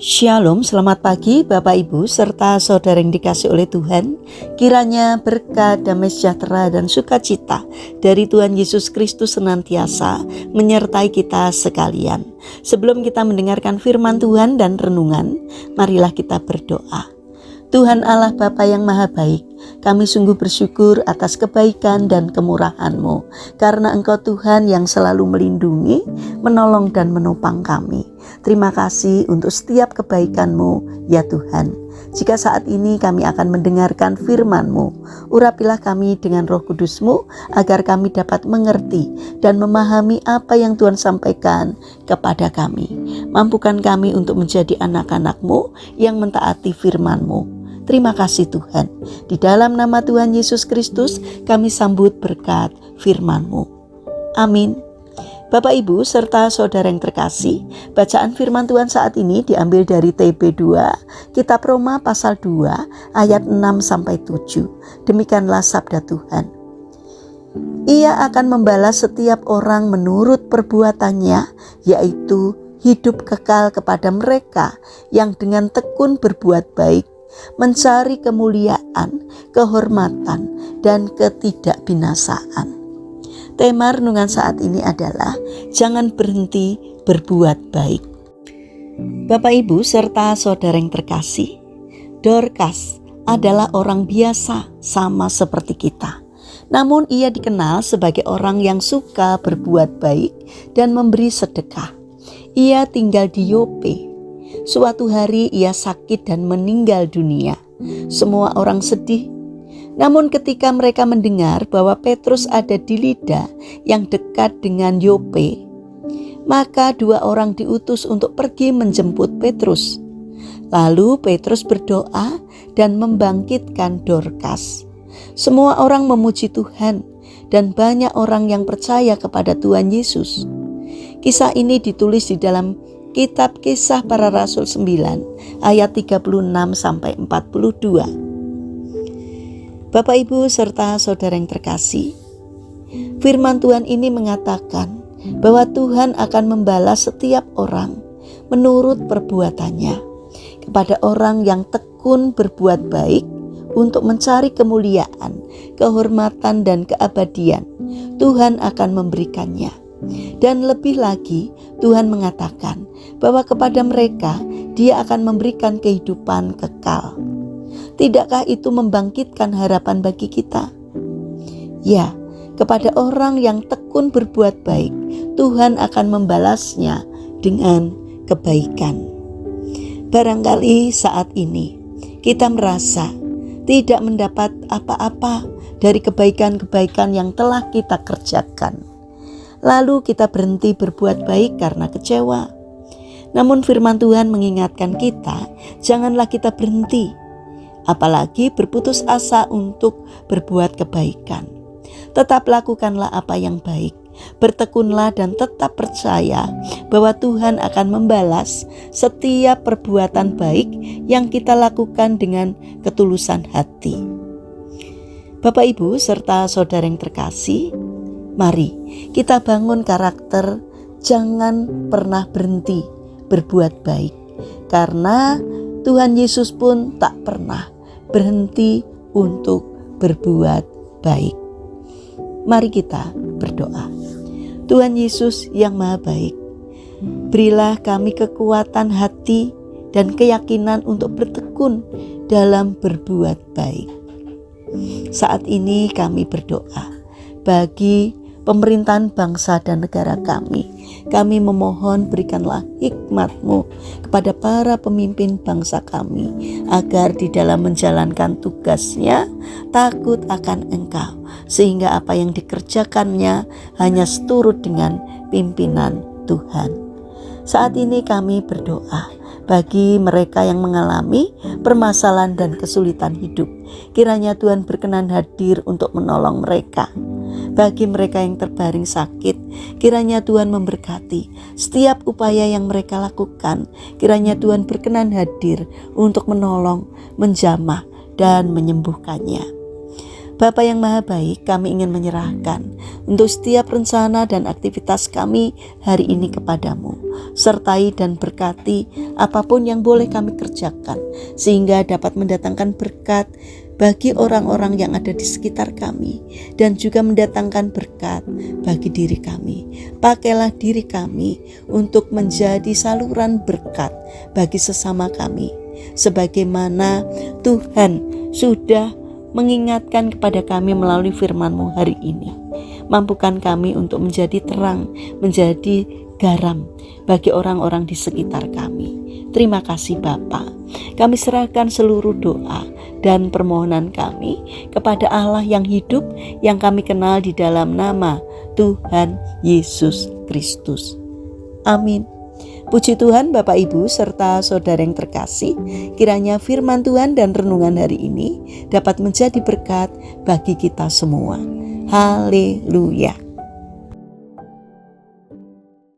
Shalom, selamat pagi Bapak Ibu serta saudara yang dikasih oleh Tuhan. Kiranya berkat, damai sejahtera dan sukacita dari Tuhan Yesus Kristus senantiasa menyertai kita sekalian. Sebelum kita mendengarkan firman Tuhan dan renungan, marilah kita berdoa. Tuhan Allah Bapa yang Maha Baik, kami sungguh bersyukur atas kebaikan dan kemurahan-Mu, karena Engkau Tuhan yang selalu melindungi, menolong dan menopang kami. Terima kasih untuk setiap kebaikan-Mu, ya Tuhan. Jika saat ini kami akan mendengarkan firman-Mu, urapilah kami dengan Roh Kudus-Mu, agar kami dapat mengerti dan memahami apa yang Tuhan sampaikan kepada kami. Mampukan kami untuk menjadi anak-anak-Mu yang mentaati firman-Mu. Terima kasih Tuhan. Di dalam nama Tuhan Yesus Kristus kami sambut berkat firman-Mu. Amin. Bapak Ibu serta saudara yang terkasih, bacaan firman Tuhan saat ini diambil dari TB2, Kitab Roma pasal 2 ayat 6-7. Demikianlah sabda Tuhan. Ia akan membalas setiap orang menurut perbuatannya, yaitu hidup kekal kepada mereka yang dengan tekun berbuat baik, mencari kemuliaan, kehormatan, dan ketidakbinasaan. Tema renungan saat ini adalah jangan berhenti berbuat baik. Bapak Ibu serta saudara yang terkasih, Dorcas adalah orang biasa sama seperti kita. Namun ia dikenal sebagai orang yang suka berbuat baik dan memberi sedekah. Ia tinggal di Yope. Suatu hari ia sakit dan meninggal dunia. Semua orang sedih. Namun ketika mereka mendengar bahwa Petrus ada di Lida yang dekat dengan Yope, maka dua orang diutus untuk pergi menjemput Petrus. Lalu Petrus berdoa dan membangkitkan Dorcas. Semua orang memuji Tuhan dan banyak orang yang percaya kepada Tuhan Yesus. Kisah ini ditulis di dalam Kitab Kisah Para Rasul 9 ayat 36-42. Bapak Ibu serta saudara yang terkasih, firman Tuhan ini mengatakan bahwa Tuhan akan membalas setiap orang menurut perbuatannya. Kepada orang yang tekun berbuat baik untuk mencari kemuliaan, kehormatan dan keabadian, Tuhan akan memberikannya. Dan lebih lagi, Tuhan mengatakan bahwa kepada mereka Dia akan memberikan kehidupan kekal. Tidakkah itu membangkitkan harapan bagi kita? Ya, kepada orang yang tekun berbuat baik, Tuhan akan membalasnya dengan kebaikan. Barangkali saat ini kita merasa tidak mendapat apa-apa dari kebaikan-kebaikan yang telah kita kerjakan. Lalu kita berhenti berbuat baik karena kecewa. Namun firman Tuhan mengingatkan kita, janganlah kita berhenti, apalagi berputus asa untuk berbuat kebaikan. Tetap lakukanlah apa yang baik, bertekunlah dan tetap percaya bahwa Tuhan akan membalas setiap perbuatan baik yang kita lakukan dengan ketulusan hati. Bapak Ibu serta saudara yang terkasih, mari kita bangun karakter jangan pernah berhenti berbuat baik, karena Tuhan Yesus pun tak pernah berhenti untuk berbuat baik. Mari kita berdoa. Tuhan Yesus yang Maha Baik, berilah kami kekuatan hati dan keyakinan untuk bertekun dalam berbuat baik. Saat ini kami berdoa bagi pemerintahan bangsa dan negara kami. Kami memohon berikanlah hikmat-Mu kepada para pemimpin bangsa kami, agar di dalam menjalankan tugasnya takut akan Engkau, sehingga apa yang dikerjakannya hanya seturut dengan pimpinan Tuhan. Saat ini kami berdoa bagi mereka yang mengalami permasalahan dan kesulitan hidup. Kiranya Tuhan berkenan hadir untuk menolong mereka. Bagi mereka yang terbaring sakit, kiranya Tuhan memberkati setiap upaya yang mereka lakukan. Kiranya Tuhan berkenan hadir untuk menolong, menjamah, dan menyembuhkannya. Bapa yang Maha Baik, kami ingin menyerahkan untuk setiap rencana dan aktivitas kami hari ini kepadamu. Sertai dan berkati apapun yang boleh kami kerjakan, sehingga dapat mendatangkan berkat bagi orang-orang yang ada di sekitar kami, dan juga mendatangkan berkat bagi diri kami. Pakailah diri kami untuk menjadi saluran berkat bagi sesama kami, sebagaimana Tuhan sudah mengingatkan kepada kami melalui firman-Mu hari ini. Mampukan kami untuk menjadi terang, menjadi garam bagi orang-orang di sekitar kami. Terima kasih Bapa. Kami serahkan seluruh doa dan permohonan kami kepada Allah yang hidup, yang kami kenal di dalam nama Tuhan Yesus Kristus. Amin. Puji Tuhan Bapak Ibu serta saudara yang terkasih, kiranya firman Tuhan dan renungan hari ini dapat menjadi berkat bagi kita semua. Haleluya.